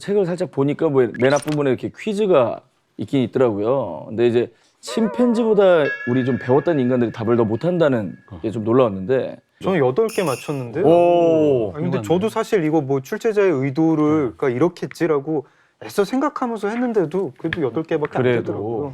책을 살짝 보니까 뭐 맨 앞부분에 이렇게 퀴즈가 있긴 있더라고요. 근데 이제 침팬지보다 우리 좀 배웠다는 인간들이 답을 더 못한다는 게 좀 놀라웠는데. 저는 8개 맞췄는데요. 오. 아니, 근데 저도 사실 이거 뭐 출제자의 의도를 그러니까 이렇겠지라고 애써 생각하면서 했는데도 그래도 8개밖에 안 그래도. 되더라고요.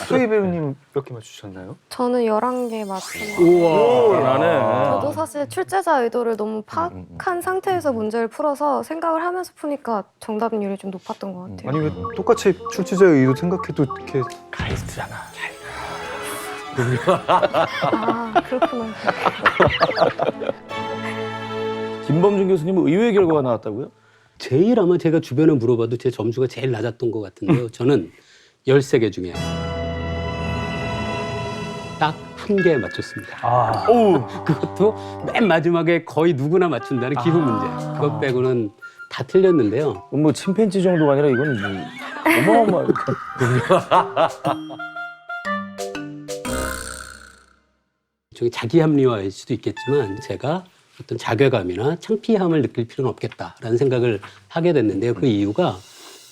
소희 배우님 몇 개 맞추셨나요? 저는 11개 맞췄어요. 우와. 나네. 저도 사실 출제자 의도를 너무 파악한 상태에서 문제를 풀어서 생각을 하면서 푸니까 정답률이 좀 높았던 것 같아요. 아니 왜 똑같이 출제자의 의도 생각해도 이렇게 가이스트잖아. 아, 그렇구나. 김범준 교수님은 의외의 결과가 나왔다고요? 제일 아마 제가 주변에 물어봐도 제 점수가 제일 낮았던 것 같은데요. 저는 13개 중에 딱 한 개 맞췄습니다. 오. 그것도 맨 마지막에 거의 누구나 맞춘다는 기후 문제. 그것 빼고는 다 틀렸는데요. 뭐 침팬지 정도가 아니라 이건 뭐 어마어마한. 저기 자기 합리화일 수도 있겠지만 제가 어떤 자괴감이나 창피함을 느낄 필요는 없겠다라는 생각을 하게 됐는데요. 그 이유가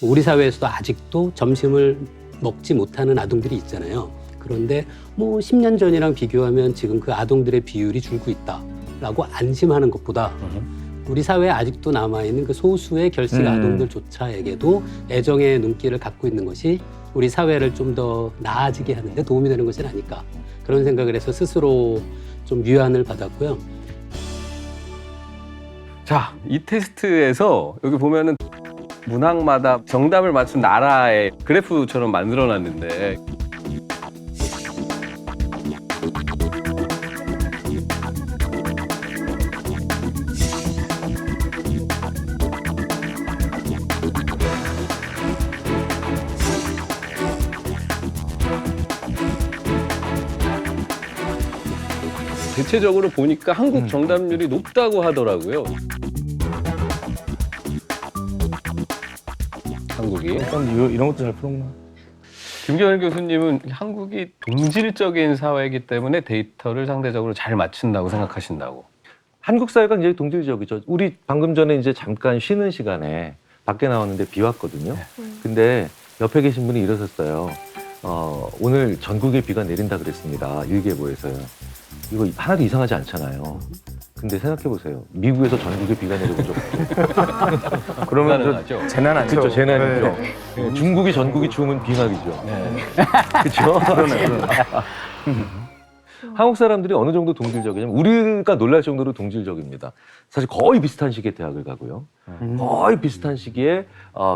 우리 사회에서도 아직도 점심을 먹지 못하는 아동들이 있잖아요. 그런데 뭐 10년 전이랑 비교하면 지금 그 아동들의 비율이 줄고 있다라고 안심하는 것보다 우리 사회에 아직도 남아있는 그 소수의 결식 아동들조차에게도 애정의 눈길을 갖고 있는 것이 우리 사회를 좀 더 나아지게 하는데 도움이 되는 것이 아닐까. 그런 생각을 해서 스스로 좀 위안을 받았고요. 자, 이 테스트에서 여기 보면은 문항마다 정답을 맞춘 나라의 그래프처럼 만들어놨는데 대체적으로 보니까 한국 정답률이 높다고 하더라고요. 한국이. 일단 이런 것도 잘 푸는구나. 김경일 교수님은 한국이 동질적인 사회이기 때문에 데이터를 상대적으로 잘 맞춘다고 생각하신다고. 한국 사회가 굉장히 동질적이죠. 우리 방금 전에 이제 잠깐 쉬는 시간에 밖에 나왔는데 비 왔거든요. 근데 옆에 계신 분이 이러셨어요. 오늘 전국에 비가 내린다 그랬습니다. 일기예보에서요. 이거 하나도 이상하지 않잖아요. 근데 생각해 보세요. 미국에서 전국에 비가 내리고 좀 그러면 저 재난 아니죠? 그렇죠, 재난이죠. 네, 중국이 전국이 추우면 빙하기죠. 네. 그렇죠. 그러네. 한국 사람들이 어느 정도 동질적이냐면 우리가 놀랄 정도로 동질적입니다. 사실 거의 비슷한 시기에 대학을 가고요. 거의 비슷한 시기에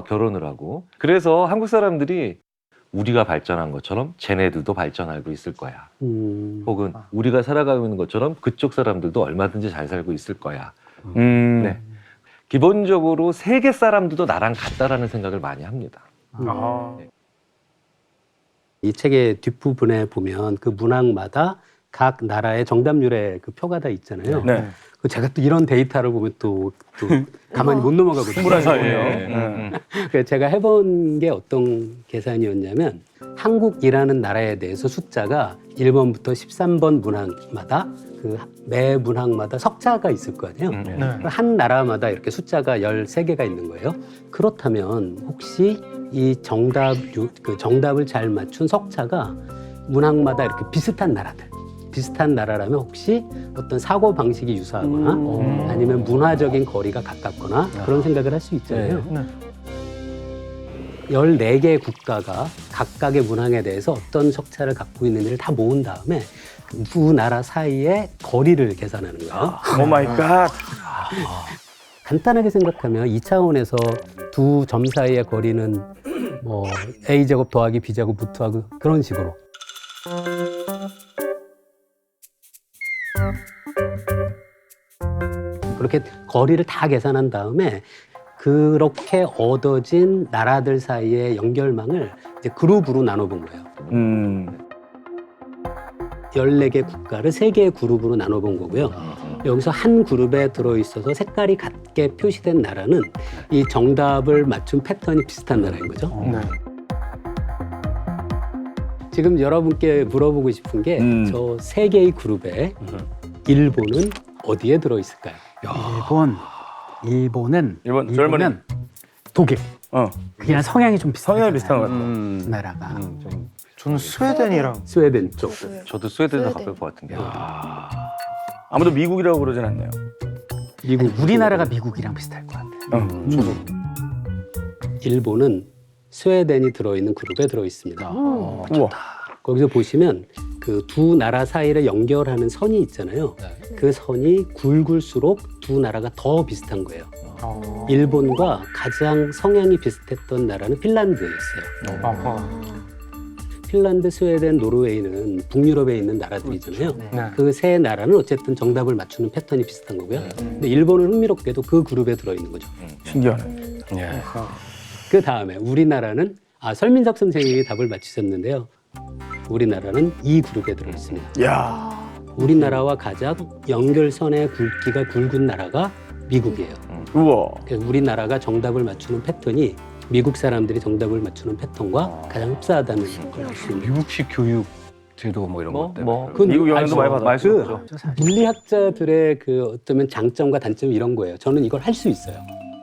결혼을 하고. 그래서 한국 사람들이 우리가 발전한 것처럼 쟤네들도 발전하고 있을 거야. 혹은 우리가 살아가고 있는 것처럼 그쪽 사람들도 얼마든지 잘 살고 있을 거야. 네. 기본적으로 세계 사람들도 나랑 같다라는 생각을 많이 합니다. 네. 이 책의 뒷부분에 보면 그 문항마다 각 나라의 정답률의 그 표가 다 있잖아요. 네. 그 제가 또 이런 데이터를 보면 또 가만히 못 넘어가거든요. 충분하시군요. 그래서 제가 해본 게 어떤 계산이었냐면 한국이라는 나라에 대해서 숫자가 1번부터 13번 문항마다 그 매 문항마다 석자가 있을 거 아니에요. 한 나라마다 이렇게 숫자가 13개가 있는 거예요. 그렇다면 혹시 이 정답을 잘 맞춘 석자가 문항마다 이렇게 비슷한 나라라면 혹시 어떤 사고 방식이 유사하거나 아니면 문화적인 거리가 가깝거나 그런 생각을 할 수 있잖아요. 14개의 국가가 각각의 문항에 대해서 어떤 석차를 갖고 있는지를 다 모은 다음에 두 나라 사이의 거리를 계산하는 거예요. 오 마이 갓. 간단하게 생각하면 2차원에서 두 점 사이의 거리는 뭐 A제곱 더하기 B제곱 루트하고 그런 식으로. 그렇게 거리를 다 계산한 다음에 그렇게 얻어진 나라들 사이의 연결망을 이제 그룹으로 나눠본 거예요. 14개 국가를 3개의 그룹으로 나눠본 거고요. 여기서 한 그룹에 들어있어서 색깔이 같게 표시된 나라는 이 정답을 맞춘 패턴이 비슷한 나라인 거죠. 지금 여러분께 물어보고 싶은 게 저 3개의 그룹에 일본은 어디에 들어있을까요? 일본은 일본, 젊은이. 독일. 그냥 성향이 좀 비슷해요. 성향이 비슷한 것 같아요. 그 나라가. 좀 저는 스웨덴이랑 스웨덴 쪽. 저도 스웨덴을 스웨덴. 가볼 것 같은데요. 아무도 미국이라고 그러진 않네요. 아니, 우리나라가 미국이랑 비슷할 것 같아요. 저도. 일본은 스웨덴이 들어있는 그룹에 들어 있습니다. 우와. 거기서 보시면 그 두 나라 사이를 연결하는 선이 있잖아요. 그 선이 굵을수록 두 나라가 더 비슷한 거예요. 일본과 가장 성향이 비슷했던 나라는 핀란드였어요. 핀란드, 스웨덴, 노르웨이는 북유럽에 있는 나라들이잖아요. 네. 그 세 나라는 어쨌든 정답을 맞추는 패턴이 비슷한 거고요. 근데 일본은 흥미롭게도 그 그룹에 들어있는 거죠. 신기하네. 예. 그 다음에 우리나라는 설민석 선생님이 답을 맞추셨는데요. 우리나라는 이 그룹에 들어있습니다. 야. 우리나라와 가장 연결선의 굵기가 굵은 나라가 미국이에요. 우와. 그래서 우리나라가 정답을 맞추는 패턴이 미국 사람들이 정답을 맞추는 패턴과 가장 흡사하다는 걸 알 수 있는. 미국식 교육 제도 뭐 이런 것 때문에. 그건 미국 영향도 많이 받았죠. 말수 없죠. 물리학자들의 그 어쩌면 장점과 단점이 이런 거예요. 저는 이걸 할 수 있어요.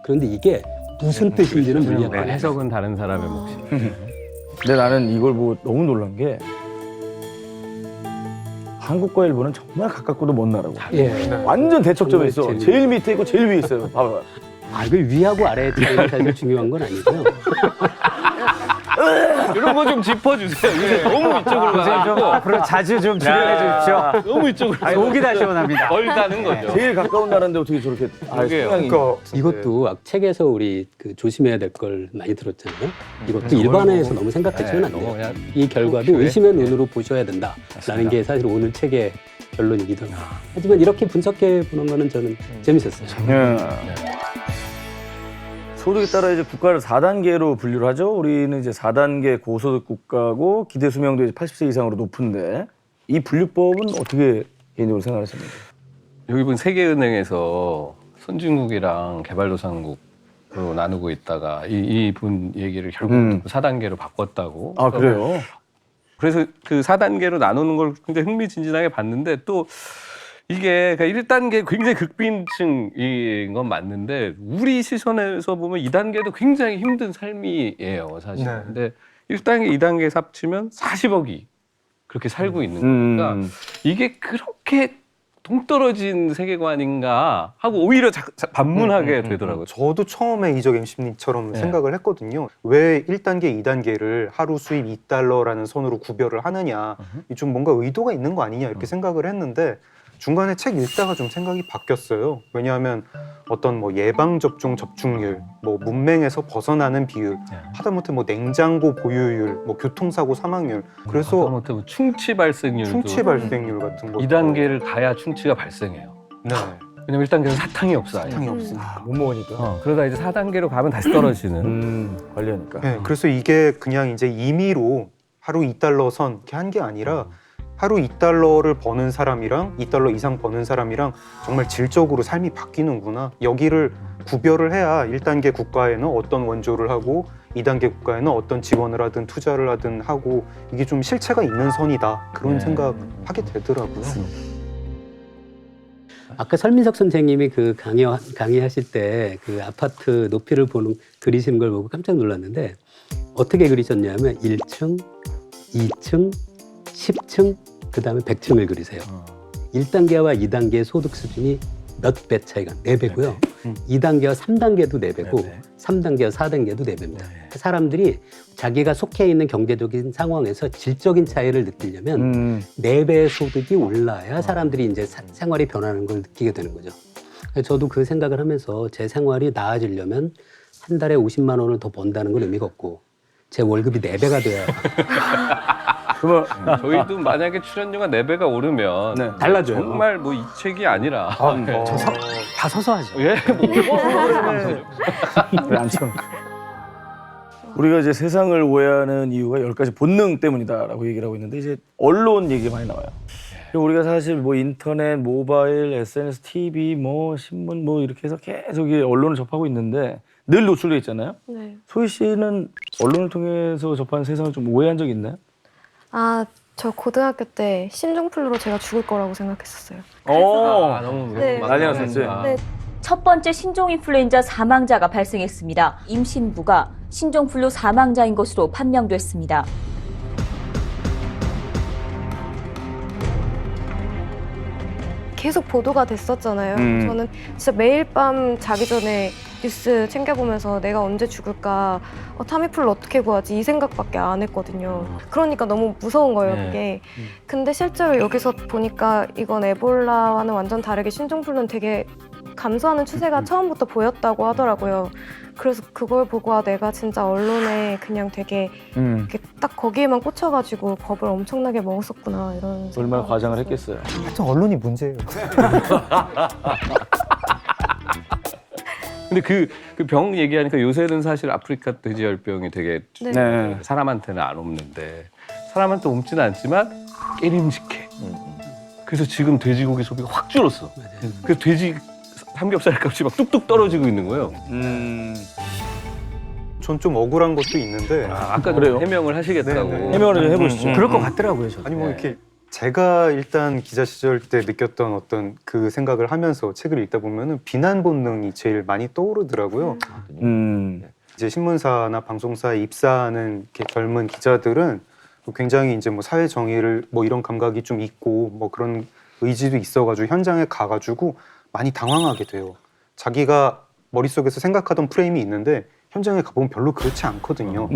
그런데 이게 무슨 뜻인지는 물리학자가 해석. 해석은 다른 사람의 몫이. 근데 나는 이걸 보고 너무 놀란 게 한국과 일본은 정말 가깝고도 먼 나라고. 예. 완전 대척점에 있어. 정말 제일 밑에 있고 제일 위에 있어요. 봐봐. 그 위하고 아래의 차이가 사실 중요한 건 아니고요. 이런 거 좀 짚어주세요. 요새 너무 이쪽으로 가가지고 앞으로 자주 좀 출연해 주십시오. 너무 이쪽으로 속이 다 시원합니다. 멀다는 거죠. 제일 가까운 나라인데 어떻게 저렇게 그러게요. 성향이. 그러니까 이것도 책에서 우리 그 조심해야 될 걸 많이 들었잖아요. 이것도 일반화해서 너무 생각하시면 안 너무 돼요. 그냥 이 결과도 의심의 눈으로 보셔야 된다라는 게 사실 오늘 책의 결론이기도 합니다. 하지만 이렇게 분석해 보는 거는 저는 재밌었어요. 예. 소득에 따라 이제 국가를 4단계로 분류를 하죠. 우리는 이제 4단계 고소득 국가고 기대 수명도 이제 80세 이상으로 높은데 이 분류법은 어떻게 개인적으로 생각하십니까? 여기 본 세계은행에서 선진국이랑 개발도상국으로 나누고 있다가 이분 얘기를 결국 4단계로 바꿨다고. 아 그래요? 그래서 그 4단계로 나누는 걸 굉장히 흥미진진하게 봤는데 또 이게 1단계 굉장히 극빈층인 건 맞는데 우리 시선에서 보면 2단계도 굉장히 힘든 삶이에요, 사실. 네. 근데 1단계, 2단계 합치면 40억이 그렇게 살고 있는 거니까 이게 그렇게 동떨어진 세계관인가 하고 오히려 반문하게 되더라고요. 저도 처음에 이적 심리처럼 네. 생각을 했거든요. 왜 1단계, 2단계를 하루 수입 $2라는 선으로 구별을 하느냐. 좀 뭔가 의도가 있는 거 아니냐 이렇게 생각을 했는데 중간에 책 읽다가 좀 생각이 바뀌었어요. 왜냐하면 어떤 뭐 예방접종 접종률, 뭐 문맹에서 벗어나는 비율, 하다못해 뭐 냉장고 보유율, 뭐 교통사고 사망률, 그래서 하다못해 뭐 충치 발생률도 충치 발생률 같은 거 2단계를 가야 충치가 발생해요. 네. 왜냐면 1단계는 사탕이 없어. 아예. 사탕이 없으니까. 못 먹으니까. 그러다 이제 4단계로 가면 다시 떨어지는. 관리하니까. 네, 그래서 이게 그냥 이제 임의로 하루 $2 선 이렇게 한 게 아니라 하루 $2를 버는 사람이랑 $2 이상 버는 사람이랑 정말 질적으로 삶이 바뀌는구나. 여기를 구별을 해야 1단계 국가에는 어떤 원조를 하고 2단계 국가에는 어떤 지원을 하든 투자를 하든 하고 이게 좀 실체가 있는 선이다. 그런 네. 생각하게 되더라고요. 아까 설민석 선생님이 그 강의하실 때 그 아파트 높이를 그리시는 걸 보고 깜짝 놀랐는데 어떻게 그리셨냐면 1층, 2층, 10층, 그 다음에 100층을 그리세요. 1단계와 2단계의 소득 수준이 몇 배 차이가 4배고요. 2단계와 3단계도 4배고 3단계와 4단계도 4배입니다. 사람들이 자기가 속해 있는 경제적인 상황에서 질적인 차이를 느끼려면 4배의 소득이 올라야 사람들이 이제 생활이 변하는 걸 느끼게 되는 거죠. 저도 그 생각을 하면서 제 생활이 나아지려면 한 달에 50만 원을 더 번다는 건 의미가 없고 제 월급이 4배가 돼야 그러면 저희도 만약에 출연료가 4배가 오르면 네. 달라져요. 정말 뭐 이 책이 아니라 다 서서 하죠. 예, 뭐 그래, 안 참. 우리가 이제 세상을 오해하는 이유가 10가지 본능 때문이다라고 얘기를 하고 있는데 이제 언론 얘기가 많이 나와요. 그리고 우리가 사실 뭐 인터넷, 모바일, SNS, TV, 뭐 신문 뭐 이렇게 해서 계속 이 언론을 접하고 있는데 늘 노출돼 있잖아요. 네. 소희 씨는 언론을 통해서 접하는 세상을 좀 오해한 적 있나요? 아, 저 고등학교 때 심중플루로 제가 죽을 거라고 생각했었어요. 오, 너무 네. 난리 났었지. 네, 첫 번째 신종인플루엔자 사망자가 발생했습니다. 임신부가 신종플루 사망자인 것으로 판명됐습니다. 계속 보도가 됐었잖아요. 음. 저는 진짜 매일 밤 자기 전에 뉴스 챙겨보면서 내가 언제 죽을까, 타미플루 어떻게 구하지 이 생각밖에 안 했거든요. 그러니까 너무 무서운 거예요, 네. 그게. 근데 실제로 여기서 보니까 이건 에볼라와는 완전 다르게 신종플루는 되게 감소하는 추세가 처음부터 보였다고 하더라고요. 그래서 그걸 보고 내가 진짜 언론에 그냥 되게 이렇게 딱 거기에만 꽂혀가지고 겁을 엄청나게 먹었었구나 이런 얼마나 생각을 과장을 했어요. 했겠어요. 하여튼 언론이 문제예요. 근데 그 병 얘기하니까 요새는 사실 아프리카 돼지열병이 되게 네. 사람한테는 안 옮는데 사람한테 옮지는 않지만 깨림직해. 그래서 지금 돼지고기 소비가 확 줄었어. 그래서 돼지 삼겹살 값이 막 뚝뚝 떨어지고 있는 거예요. 전 좀 억울한 것도 있는데 아까 그래요? 해명을 하시겠다고. 네, 네. 해명을 좀 해보시죠. 그럴 것 같더라고요, 저도. 아니 뭐 이렇게 제가 일단 기자 시절 때 느꼈던 어떤 그 생각을 하면서 책을 읽다 보면은 비난 본능이 제일 많이 떠오르더라고요. 이제 신문사나 방송사에 입사하는 이렇게 젊은 기자들은 굉장히 이제 뭐 사회 정의를 뭐 이런 감각이 좀 있고 뭐 그런 의지도 있어가지고 현장에 가가지고 많이 당황하게 돼요. 자기가 머릿속에서 생각하던 프레임이 있는데 현장에 가보면 별로 그렇지 않거든요.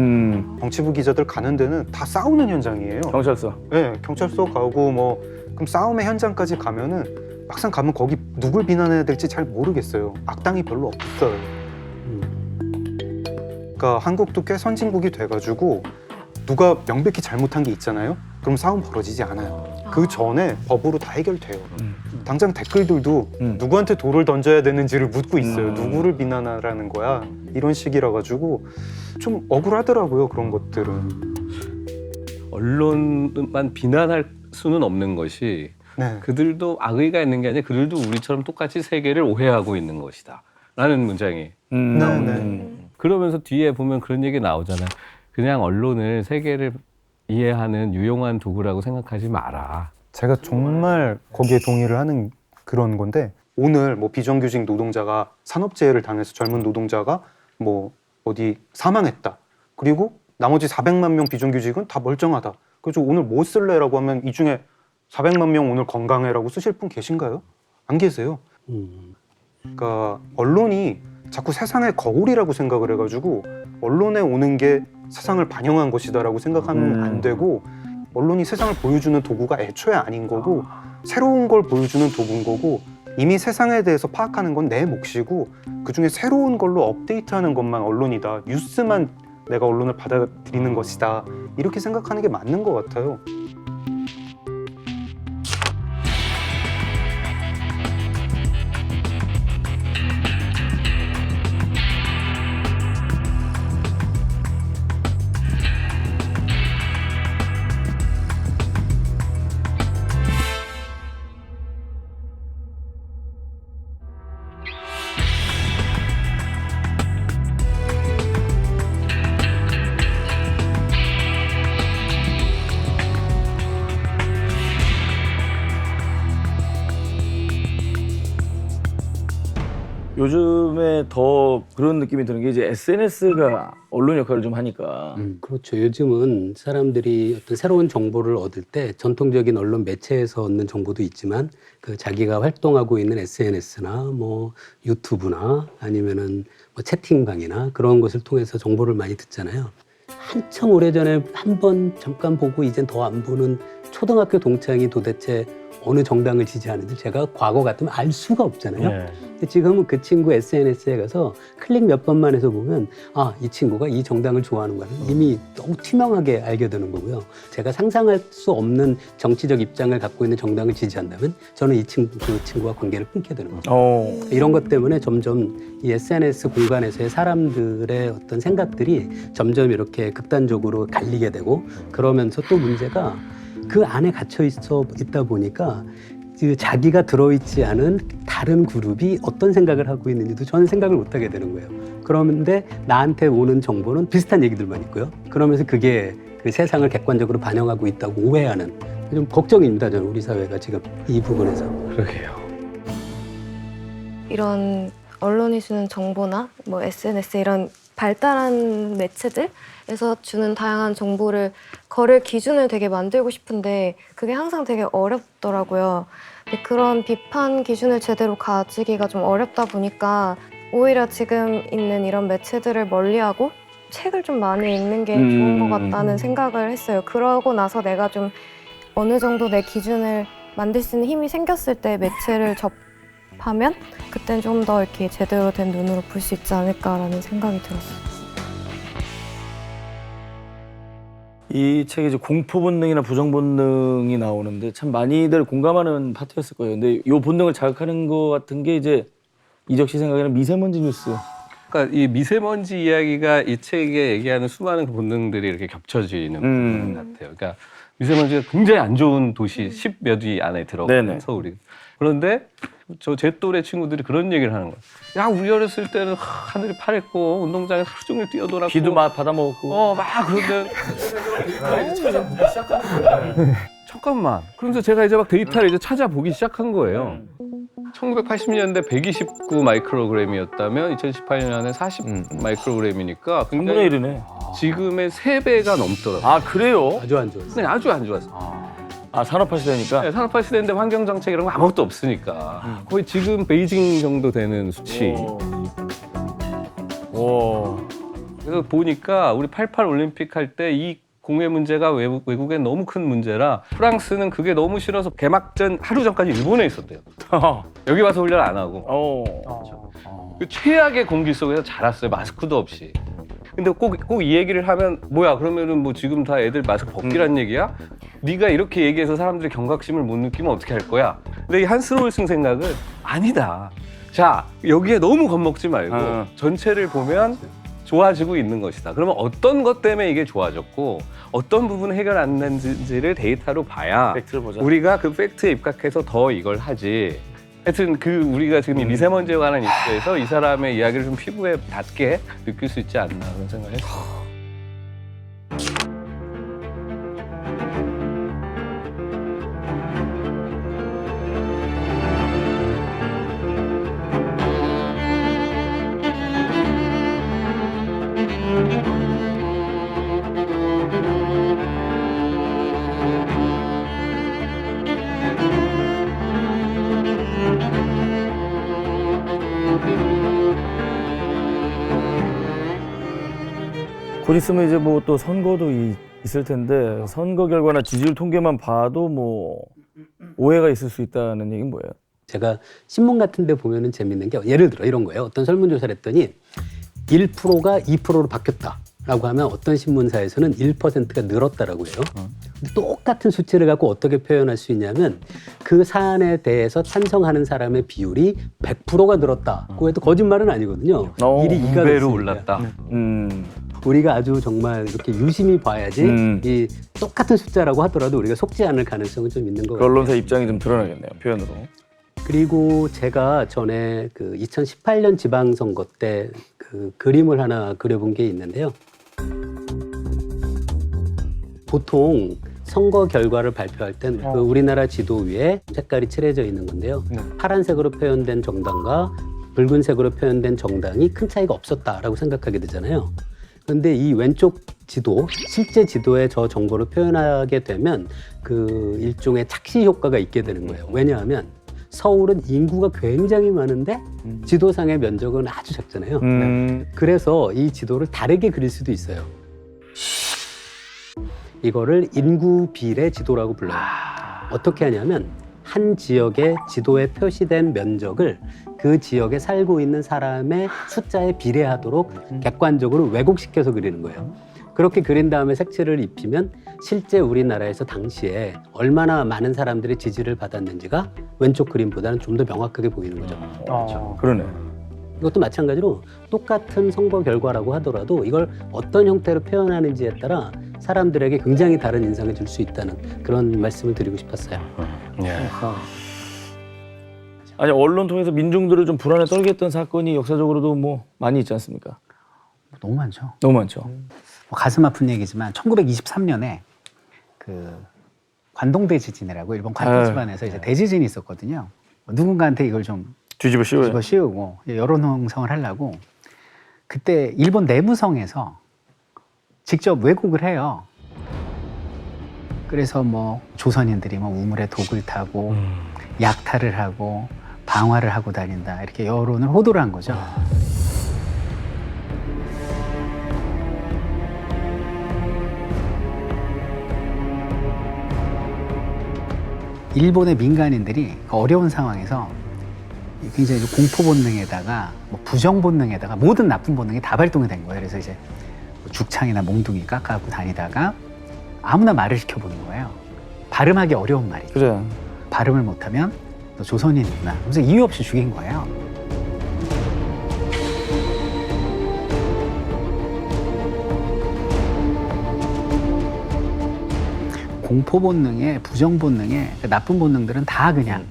정치부 기자들 가는 데는 다 싸우는 현장이에요. 경찰서. 네, 경찰서 가고 뭐 그럼 싸움의 현장까지 가면은 막상 가면 거기 누굴 비난해야 될지 잘 모르겠어요. 악당이 별로 없어요. 그러니까 한국도 꽤 선진국이 돼가지고 누가 명백히 잘못한 게 있잖아요. 그럼 싸움 벌어지지 않아요. 그 전에 법으로 다 해결돼요. 당장 댓글들도 누구한테 돌을 던져야 되는지를 묻고 있어요. 누구를 비난하라는 거야. 이런 식이라 가지고 좀 억울하더라고요. 그런 것들은. 언론만 비난할 수는 없는 것이 네. 그들도 악의가 있는 게 아니라 그들도 우리처럼 똑같이 세계를 오해하고 있는 것이다. 라는 문장이 네. 그러면서 뒤에 보면 그런 얘기 나오잖아요. 그냥 언론을 세계를 이해하는 유용한 도구라고 생각하지 마라. 제가 정말 거기에 동의를 하는 그런 건데 오늘 뭐 비정규직 노동자가 산업재해를 당해서 젊은 노동자가 뭐 어디 사망했다. 그리고 나머지 400만 명 비정규직은 다 멀쩡하다. 그래서 오늘 뭐 쓸래라고 하면 이 중에 400만 명 오늘 건강해라고 쓰실 분 계신가요? 안 계세요. 그러니까 언론이 자꾸 세상의 거울이라고 생각을 해가지고 언론에 오는 게 세상을 반영한 것이다라고 생각하면 안 되고 언론이 세상을 보여주는 도구가 애초에 아닌 거고 새로운 걸 보여주는 도구인 거고 이미 세상에 대해서 파악하는 건 내 몫이고 그중에 새로운 걸로 업데이트하는 것만 언론이다. 뉴스만 내가 언론을 받아들이는 것이다. 이렇게 생각하는 게 맞는 것 같아요. 요즘에 더 그런 느낌이 드는 게 이제 SNS가 언론 역할을 좀 하니까. 그렇죠. 요즘은 사람들이 어떤 새로운 정보를 얻을 때 전통적인 언론 매체에서 얻는 정보도 있지만 그 자기가 활동하고 있는 SNS나 뭐 유튜브나 아니면은 뭐 채팅방이나 그런 것을 통해서 정보를 많이 듣잖아요. 한참 오래전에 한 번 잠깐 보고 이젠 더 안 보는 초등학교 동창이 도대체 어느 정당을 지지하는지 제가 과거 같으면 알 수가 없잖아요. 근데 지금은 그 친구 SNS에 가서 클릭 몇 번만 해서 보면 이 친구가 이 정당을 좋아하는 거는 이미 너무 투명하게 알게 되는 거고요. 제가 상상할 수 없는 정치적 입장을 갖고 있는 정당을 지지한다면 저는 그 친구와 관계를 끊게 되는 거죠. 이런 것 때문에 점점 이 SNS 공간에서의 사람들의 어떤 생각들이 점점 이렇게 극단적으로 갈리게 되고 그러면서 또 문제가 그 안에 갇혀 있다 보니까 그 자기가 들어있지 않은 다른 그룹이 어떤 생각을 하고 있는지도 저는 생각을 못 하게 되는 거예요. 그런데 나한테 오는 정보는 비슷한 얘기들만 있고요. 그러면서 그게 그 세상을 객관적으로 반영하고 있다고 오해하는 좀 걱정입니다. 저는 우리 사회가 지금 이 부분에서. 그러게요. 이런 언론이 주는 정보나 뭐 SNS 이런 발달한 매체들에서 주는 다양한 정보를 거를 기준을 되게 만들고 싶은데 그게 항상 되게 어렵더라고요. 근데 그런 비판 기준을 제대로 가지기가 좀 어렵다 보니까 오히려 지금 있는 이런 매체들을 멀리하고 책을 좀 많이 읽는 게 좋은 것 같다는 생각을 했어요. 그러고 나서 내가 좀 어느 정도 내 기준을 만들 수 있는 힘이 생겼을 때 매체를 접하면 그땐 좀 더 이렇게 제대로 된 눈으로 볼 수 있지 않을까라는 생각이 들었어요. 이 책에 이제 공포 본능이나 부정 본능이 나오는데 참 많이들 공감하는 파트였을 거예요. 근데 이 본능을 자극하는 것 같은 게 이제 이적 씨 생각에는 미세먼지 뉴스. 그러니까 이 미세먼지 이야기가 이 책에 얘기하는 수많은 그 본능들이 이렇게 겹쳐지는 부분 같아요. 그러니까 미세먼지가 굉장히 안 좋은 도시 10몇 위 안에 들어가는 네네. 서울이. 그런데 제 또래 친구들이 그런 얘기를 하는 거야. 야, 우리 어렸을 때는 하늘이 파랬고 운동장에 하루 종일 뛰어놀았고 비도 막 받아 먹었고. 막 그런데 잠깐만. 그러면서 제가 이제 막 데이터를 이제 찾아보기 시작한 거예요. 1980년대 129 마이크로그램이었다면 2018년에 40 마이크로그램이니까 굉장히 3분의 1이네. 지금의 3배가 넘더라고요. 아 그래요? 아주 안 좋았어요. 네, 아주 안 좋았어요. 아 산업화 시대니까. 네, 산업화 시대인데 환경정책 이런 거 아무것도 없으니까 거의 지금 베이징 정도 되는 수치. 오. 그래서 보니까 우리 88 올림픽 할 때 이 공해 문제가 외국엔 너무 큰 문제라 프랑스는 그게 너무 싫어서 개막전 하루 전까지 일본에 있었대요. 여기 와서 훈련 안 하고. 그 최악의 공기 속에서 자랐어요. 마스크도 없이. 근데 꼭 이 얘기를 하면 뭐야 그러면은 뭐 지금 다 애들 마스크 벗기란 얘기야? 네가 이렇게 얘기해서 사람들이 경각심을 못 느끼면 어떻게 할 거야? 근데 이 한스로울승 생각은 아니다. 자 여기에 너무 겁먹지 말고 전체를 보면 좋아지고 있는 것이다. 그러면 어떤 것 때문에 이게 좋아졌고 어떤 부분은 해결 안 됐는지를 데이터로 봐야 팩트를 보자. 우리가 그 팩트에 입각해서 더 이걸 하지. 하여튼 그 우리가 지금 이 미세먼지에 관한 이슈에서 이 사람의 이야기를 좀 피부에 닿게 느낄 수 있지 않나 그런 생각을 했어요. 곧 있으면 이제 뭐 또 선거도 있을 텐데 선거 결과나 지지율 통계만 봐도 뭐 오해가 있을 수 있다는 얘기는 뭐예요? 제가 신문 같은 데 보면은 재밌는 게 예를 들어 이런 거예요. 어떤 설문조사를 했더니 1%가 2%로 바뀌었다라고 하면 어떤 신문사에서는 1%가 늘었다라고 해요. 근데 똑같은 수치를 갖고 어떻게 표현할 수 있냐면 그 사안에 대해서 찬성하는 사람의 비율이 100%가 늘었다고 해도 거짓말은 아니거든요. 일이 2가 2배로 올랐다. 우리가 아주 정말 이렇게 유심히 봐야지 이 똑같은 숫자라고 하더라도 우리가 속지 않을 가능성은 좀 있는 것 그 같아요. 언론사 입장이 좀 드러나겠네요, 표현으로. 그리고 제가 전에 그 2018년 지방선거 때 그 그림을 하나 그려본 게 있는데요. 보통 선거 결과를 발표할 땐 그 우리나라 지도 위에 색깔이 칠해져 있는 건데요. 파란색으로 표현된 정당과 붉은색으로 표현된 정당이 큰 차이가 없었다라고 생각하게 되잖아요. 그런데 이 왼쪽 지도, 실제 지도에 저 정보를 표현하게 되면 그 일종의 착시 효과가 있게 되는 거예요. 왜냐하면 서울은 인구가 굉장히 많은데 지도상의 면적은 아주 작잖아요. 그래서 이 지도를 다르게 그릴 수도 있어요. 이거를 인구 비례 지도라고 불러요. 어떻게 하냐면 한 지역의 지도에 표시된 면적을 그 지역에 살고 있는 사람의 숫자에 비례하도록 객관적으로 왜곡시켜서 그리는 거예요. 그렇게 그린 다음에 색칠을 입히면 실제 우리나라에서 당시에 얼마나 많은 사람들이 지지를 받았는지가 왼쪽 그림보다는 좀 더 명확하게 보이는 거죠. 그렇죠. 그러네. 이것도 마찬가지로 똑같은 선거 결과라고 하더라도 이걸 어떤 형태로 표현하는지에 따라 사람들에게 굉장히 다른 인상을 줄 수 있다는 그런 말씀을 드리고 싶었어요. 아니 언론 통해서 민중들을 좀 불안에 떨게 했던 사건이 역사적으로도 뭐 많이 있지 않습니까? 너무 많죠. 너무 많죠. 뭐 가슴 아픈 얘기지만 1923년에 그 관동대 지진이라고 일본 관동 집안에서 이제 대지진이 있었거든요. 누군가한테 이걸 좀 뒤집어 씌워요. 뒤집어 씌우고 여론 형성을 하려고 그때 일본 내무성에서 직접 왜곡을 해요. 그래서 뭐 조선인들이 뭐 우물에 독을 타고 약탈을 하고 방화를 하고 다닌다 이렇게 여론을 호도를 한 거죠. 일본의 민간인들이 그 어려운 상황에서 굉장히 공포 본능에다가 뭐 부정 본능에다가 모든 나쁜 본능이 다 발동이 된 거예요. 그래서 이제 뭐 죽창이나 몽둥이 깎아고 다니다가 아무나 말을 시켜보는 거예요. 발음하기 어려운 말이죠. 그래. 발음을 못하면 너 조선인이구나. 그래서 이유 없이 죽인 거예요. 공포 본능에 부정 본능에 그 나쁜 본능들은 다 그냥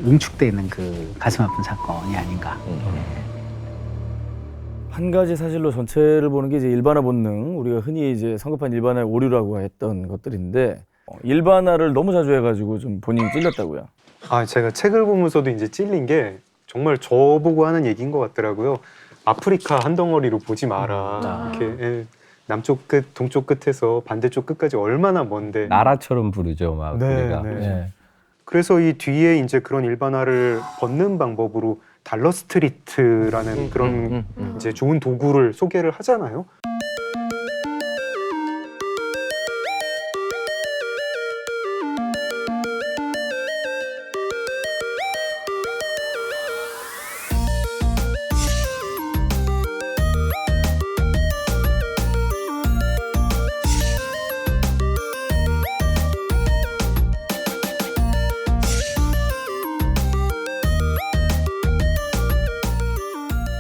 응축돼 있는 그 가슴 아픈 사건이 아닌가. 한 가지 사실로 전체를 보는 게 이제 일반화 본능, 우리가 흔히 이제 성급한 일반화의 오류라고 했던 것들인데 일반화를 너무 자주 해가지고 좀 본인이 찔렸다고요. 아, 제가 책을 보면서도 이제 찔린 게 정말 저보고 하는 얘기인 것 같더라고요. 아프리카 한 덩어리로 보지 마라. 이렇게 예, 남쪽 끝, 동쪽 끝에서 반대쪽 끝까지 얼마나 먼데. 나라처럼 부르죠, 막 네, 우리가. 네. 예. 그래서 이 뒤에 이제 그런 일반화를 벗는 방법으로 달러 스트리트라는 그런 이제 좋은 도구를 소개를 하잖아요.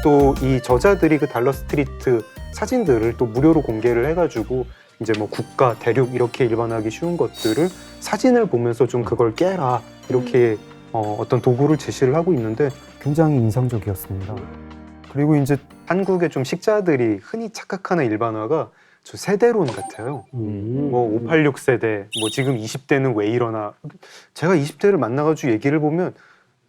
또 이 저자들이 그 달러 스트리트 사진들을 또 무료로 공개를 해가지고 이제 뭐 국가, 대륙 이렇게 일반화하기 쉬운 것들을 사진을 보면서 좀 그걸 깨라 이렇게 어떤 도구를 제시를 하고 있는데 굉장히 인상적이었습니다. 그리고 이제 한국의 좀 식자들이 흔히 착각하는 일반화가 저 세대론 같아요. 뭐 586 세대, 뭐 지금 20대는 왜 이러나. 제가 20대를 만나가지고 얘기를 보면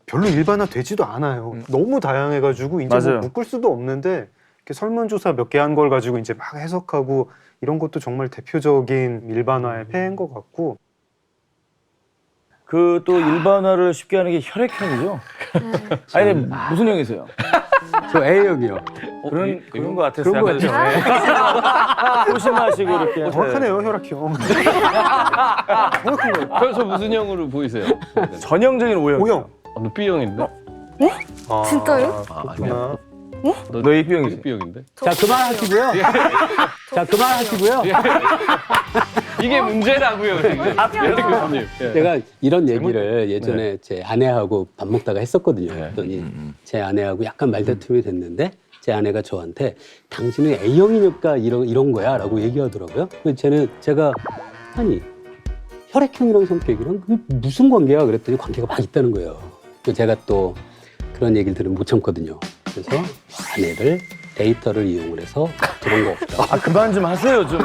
별로 일반화 되지도 않아요. 너무 다양해가지고 이제 뭐 맞아요. 묶을 수도 없는데 이렇게 설문조사 몇 개 한 걸 가지고 이제 막 해석하고 이런 것도 정말 대표적인 일반화의 폐해인 것 같고. 그 또 일반화를 쉽게 하는 게 혈액형이죠. 아니 근데 무슨 형이세요? 저 A형이요. 그런 거 같았어요. 그런 거 약간 소심하시고 이렇게. 정확하네요, 혈액형. 정확한 거예요. 그래서 무슨 형으로 보이세요? 전형적인 O형. O형. 너 B형인데? 아, 진짜요? 그렇구나. 너 AB형이지. B형인데? 자, 그만하시고요. 자, 그만하시고요. 이게 문제라고요, 지금. 교수님. 예. 제가 이런 얘기를 예전에 제 아내하고 밥 먹다가 했었거든요. 그랬더니 제 아내하고 약간 말다툼이 됐는데 제 아내가 저한테 당신은 A형이니까 이런 거야 라고 얘기하더라고요. 그래서 제가 아니 혈액형이랑 성격이랑 그게 무슨 관계야 그랬더니 관계가 막 있다는 거예요. 그래서 제가 또 그런 얘기를 들으면 못 참거든요. 그래서 아내를 데이터를 이용을 해서 그런 거 없다. 아 그만 좀 하세요 좀.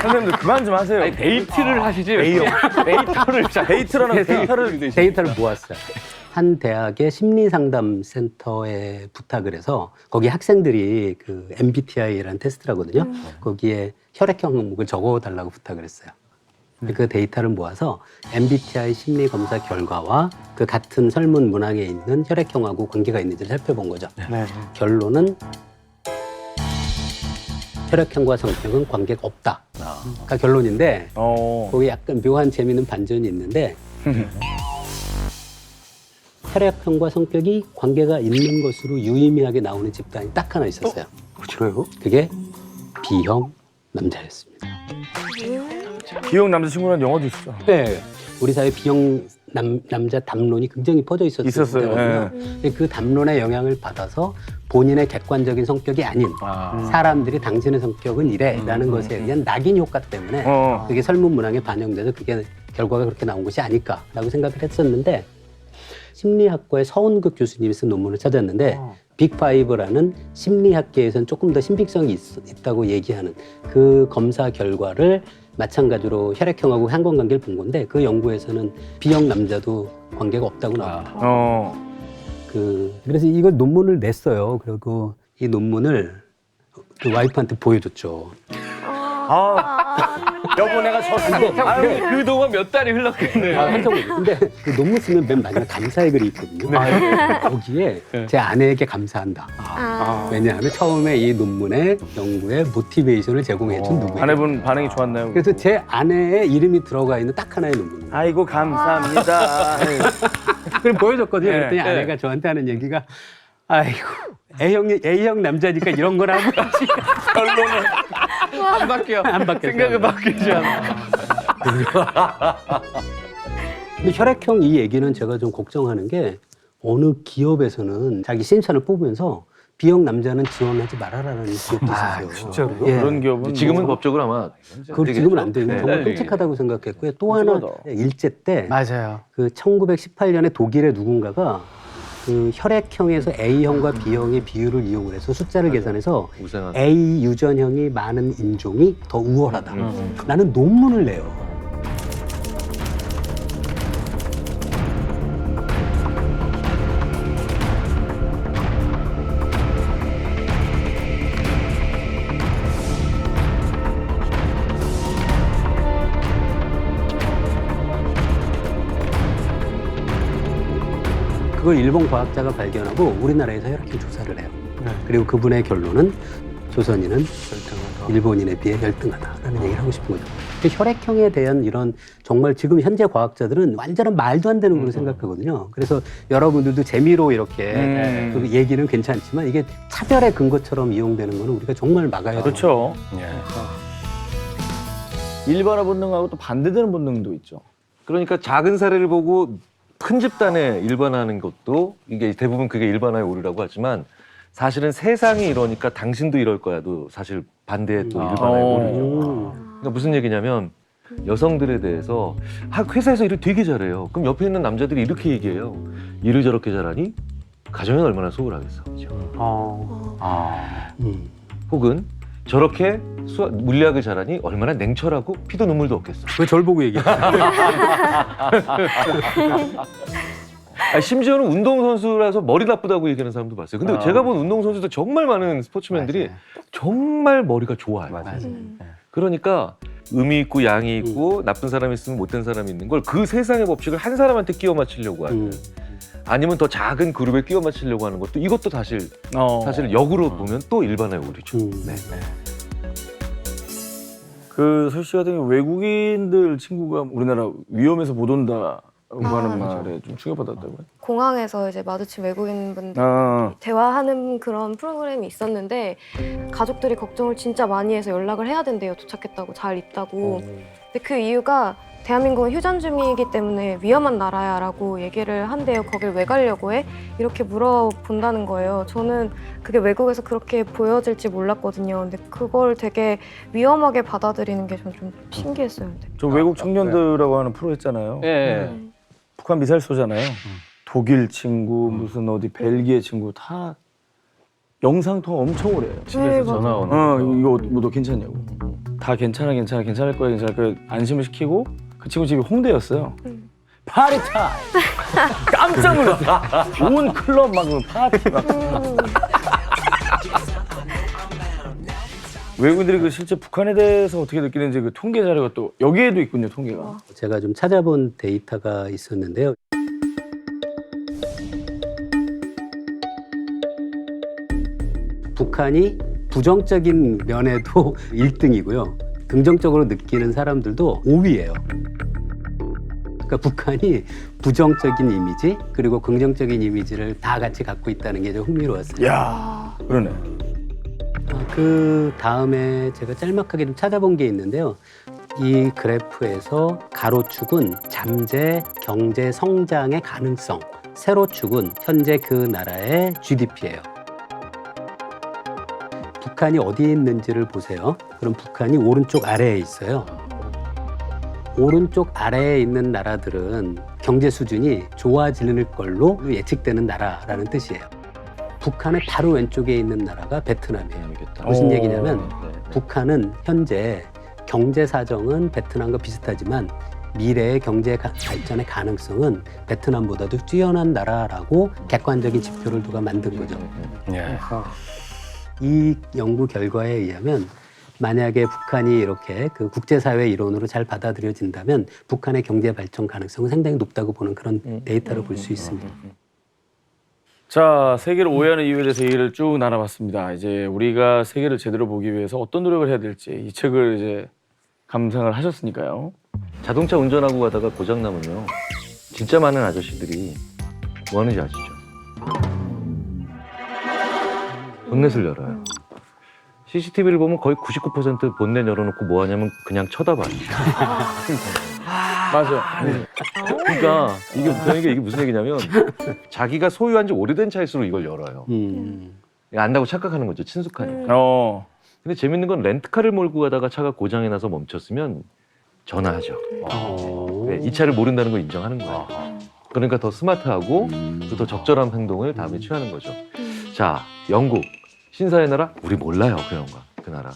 선생님들 그만 좀 하세요. 아니, 데이트를 하시지. A형. 데이트라는 데이터를 모았어요. 한 대학의 심리상담센터에 부탁을 해서 거기 학생들이 그 MBTI라는 테스트를 하거든요. 거기에 혈액형 항목을 적어달라고 부탁을 했어요. 그 데이터를 모아서 MBTI 심리 검사 결과와 그 같은 설문 문항에 있는 혈액형하고 관계가 있는지를 살펴본 거죠. 네. 결론은 혈액형과 성격은 관계가 없다. 가 결론인데 거기 약간 묘한 재미있는 반전이 있는데 혈액형과 성격이 관계가 있는 것으로 유의미하게 나오는 집단이 딱 하나 있었어요. 그래요? 그게 B형 남자였습니다. B형 남자친구라는 영화도 있었죠. 네, 우리 사회 B형 남자 담론이 굉장히 퍼져 있었어요. 때거든요. 근데 그 담론의 영향을 받아서 본인의 객관적인 성격이 아닌 사람들이 당신의 성격은 이래라는 것에 의한 낙인 효과 때문에 그게 설문 문항에 반영돼서 그게 결과가 그렇게 나온 것이 아닐까라고 생각을 했었는데 심리학과의 서운극 교수님이 쓴 논문을 찾았는데 빅5라는 심리학계에서는 조금 더 신빙성이 있다고 얘기하는 그 검사 결과를 마찬가지로 혈액형하고 상관관계를 본 건데 그 연구에서는 B형 남자도 관계가 없다고 나옵니다. 그래서 이걸 논문을 냈어요. 그리고 이 논문을 그 와이프한테 보여줬죠. 여보 내가 졌어. 그동안 몇 달이 흘렀겠네요. 한참 근데 그 논문 쓰면 맨 마지막에 감사의 글이 있거든요. 거기에 제 아내에게 감사한다. 왜냐하면 처음에 이 논문의 연구에 모티베이션을 제공해준 누구예요. 아내분 반응이 좋았나요? 그래서 제 아내의 이름이 들어가 있는 딱 하나의 논문입니다. 아이고 감사합니다. 그걸 보여줬거든요. 네, 그랬더니 네. 아내가 저한테 하는 얘기가 아이고 A형 남자니까 이런 거라고 하지. 결론은 안 바뀌어. 안 바뀌었어요. 생각은 바뀌지 않아. 근데 혈액형 이 얘기는 제가 좀 걱정하는 게 어느 기업에서는 자기 신입사원을 뽑으면서 B형 남자는 지원하지 말아라라는 기업도 있었어요. 진짜로 예. 그런 기업은 지금은 뭐- 법적으로 아마 그 지금은 안 돼요. 네. 정말 네. 끔찍하다고 생각했고요. 또 하나 끔찍하다. 일제 때 맞아요. 그 1918년에 독일의 누군가가 그 혈액형에서 A형과 B형의 비율을 이용을 해서 숫자를 계산해서 우생한 A 유전형이 많은 인종이 더 우월하다. 라는 논문을 내요. 그걸 일본 과학자가 발견하고 우리나라에서 혈액형 조사를 해요. 그리고 그분의 결론은 조선인은 일본인에 비해 열등하다라는 얘기를 하고 싶은 거죠. 근데 혈액형에 대한 이런 정말 지금 현재 과학자들은 완전한 말도 안 되는 걸로 생각하거든요. 그래서 여러분들도 재미로 이렇게 그 얘기는 괜찮지만 이게 차별의 근거처럼 이용되는 거는 우리가 정말 막아야 그렇죠. 일반화 본능하고 또 반대되는 본능도 있죠. 그러니까 작은 사례를 보고 큰 집단에 일반화하는 것도 이게 대부분 그게 일반화의 오류라고 하지만 사실은 세상이 이러니까 당신도 이럴 거야도 사실 반대의 또 일반화의 오류죠. 그러니까 무슨 얘기냐면 여성들에 대해서 회사에서 일을 되게 잘해요. 그럼 옆에 있는 남자들이 이렇게 얘기해요. 일을 저렇게 잘하니 가정에 얼마나 속을 하겠어. 그죠? 혹은 저렇게 물리학을 잘하니 얼마나 냉철하고 피도 눈물도 없겠어. 왜 절 보고 얘기해요? 심지어는 운동선수라서 머리 나쁘다고 얘기하는 사람도 봤어요. 근데 제가 본 운동선수들 정말 많은 스포츠맨들이 맞아요. 정말 머리가 좋아요. 맞아요. 그러니까 음이 있고 양이 있고 나쁜 사람이 있으면 못된 사람이 있는 걸 그 세상의 법칙을 한 사람한테 끼워 맞추려고 하는 아니면 더 작은 그룹에 끼워 맞추려고 하는 것도 이것도 사실 역으로 보면 또 일반화의 오류죠. 네. 그 설씨 같은 경우 외국인들 친구가 우리나라 위험해서 못 온다고 하는 말에 좀 충격받았다고요? 공항에서 이제 마주친 외국인분들 아, 대화하는 그런 프로그램이 있었는데 가족들이 걱정을 진짜 많이 해서 연락을 해야 된대요. 도착했다고, 잘 있다고. 근데 그 이유가 대한민국은 휴전중이기 때문에 위험한 나라야라고 얘기를 한대요. 거길 왜 가려고 해? 이렇게 물어본다는 거예요. 저는 그게 외국에서 그렇게 보여질지 몰랐거든요. 근데 그걸 되게 위험하게 받아들이는 게 전 좀 신기했어요. 저 외국 청년들하고 하는 프로 했잖아요. 예. 북한 미사일 쏘잖아요. 독일 친구, 무슨 어디 벨기에 친구 다 영상 통화 엄청 오래 해요. 집에서 전화 오는 거. 이거 뭐 너 괜찮냐고. 다 괜찮을 거야, 괜찮을 거야. 안심을 시키고 그 친구 집이 홍대였어요. 파티 타임! 깜짝 놀랐어. 온 클럽 막 파티 막. 외국인들이 그 실제 북한에 대해서 어떻게 느끼는지 그 통계 자료가 또 여기에도 있군요, 통계가. 제가 좀 찾아본 데이터가 있었는데요. 북한이 부정적인 면에도 1등이고요. 긍정적으로 느끼는 사람들도 5위예요. 그러니까 북한이 부정적인 이미지 그리고 긍정적인 이미지를 다 같이 갖고 있다는 게 좀 흥미로웠어요. 야, 그러네. 그 다음에 제가 짤막하게 좀 찾아본 게 있는데요. 이 그래프에서 가로축은 잠재 경제 성장의 가능성, 세로축은 현재 그 나라의 GDP예요. 북한이 어디에 있는지를 보세요. 그럼 북한이 오른쪽 아래에 있어요. 오른쪽 아래에 있는 나라들은 경제 수준이 좋아지는 걸로 예측되는 나라라는 뜻이에요. 북한의 바로 왼쪽에 있는 나라가 베트남이에요. 무슨 얘기냐면 북한은 현재 경제 사정은 베트남과 비슷하지만 미래의 경제 발전의 가능성은 베트남보다도 뛰어난 나라라고 객관적인 지표를 누가 만든 거죠. 예. 이 연구 결과에 의하면 만약에 북한이 이렇게 그 국제사회 일원으로 잘 받아들여진다면 북한의 경제 발전 가능성은 상당히 높다고 보는 그런 데이터를 볼 수 있습니다. 자, 세계를 오해하는 이유에 대해서 얘기를 쭉 나눠봤습니다. 이제 우리가 세계를 제대로 보기 위해서 어떤 노력을 해야 될지 이 책을 이제 감상을 하셨으니까요. 자동차 운전하고 가다가 고장 나면요, 진짜 많은 아저씨들이 뭐 하는지 아시죠? 본넷을 열어요. CCTV를 보면 거의 99% 본넷 열어놓고 뭐 하냐면 그냥 쳐다봐요. 맞아. 그러니까 이게 무슨 얘기냐면 자기가 소유한 지 오래된 차일수록 이걸 열어요. 안다고 착각하는 거죠. 친숙하니까. 근데 재밌는 건 렌트카를 몰고 가다가 차가 고장이 나서 멈췄으면 전화하죠. 네, 이 차를 모른다는 걸 인정하는 거예요. 그러니까 더 스마트하고 또 더 적절한 행동을 다음에 취하는 거죠. 자, 영국 신사의 나라 우리 몰라요. 그 나라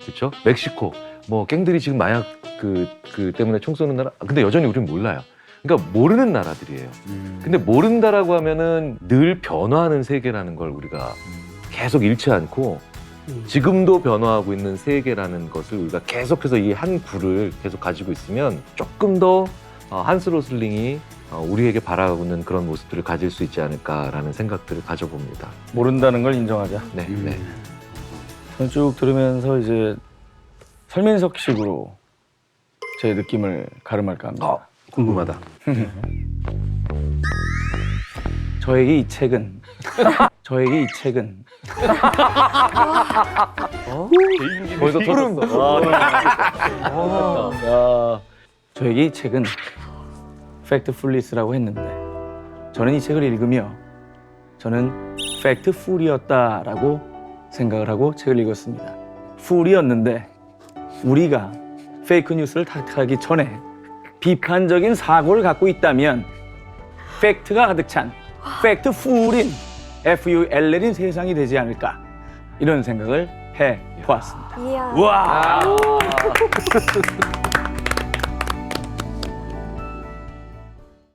그렇죠? 멕시코 뭐 갱들이 지금 마약 그 때문에 총 쏘는 나라 근데 여전히 우리는 몰라요. 그러니까 모르는 나라들이에요. 근데 모른다라고 하면은 늘 변화하는 세계라는 걸 우리가 계속 잃지 않고 지금도 변화하고 있는 세계라는 것을 우리가 계속해서 이 한 구를 계속 가지고 있으면 조금 더 한스 로슬링이 우리에게 바라고 있는 그런 모습들을 가질 수 있지 않을까라는 생각들을 가져봅니다. 모른다는 걸 인정하자. 네, 네. 저는 쭉 들으면서 이제 설민석식으로 제 느낌을 가름할까 합니다. 궁금하다. 저에게 이 책은 거기서 터졌어. 저에게 이 책은 팩트풀리스라고 했는데 저는 이 책을 읽으며 저는 팩트풀이었다라고 생각을 하고 책을 읽었습니다. 풀이었는데 우리가 페이크 뉴스를 탓하기 전에 비판적인 사고를 갖고 있다면 팩트가 가득 찬 팩트풀인 FULL인 세상이 되지 않을까 이런 생각을 해보았습니다. 이야. 와.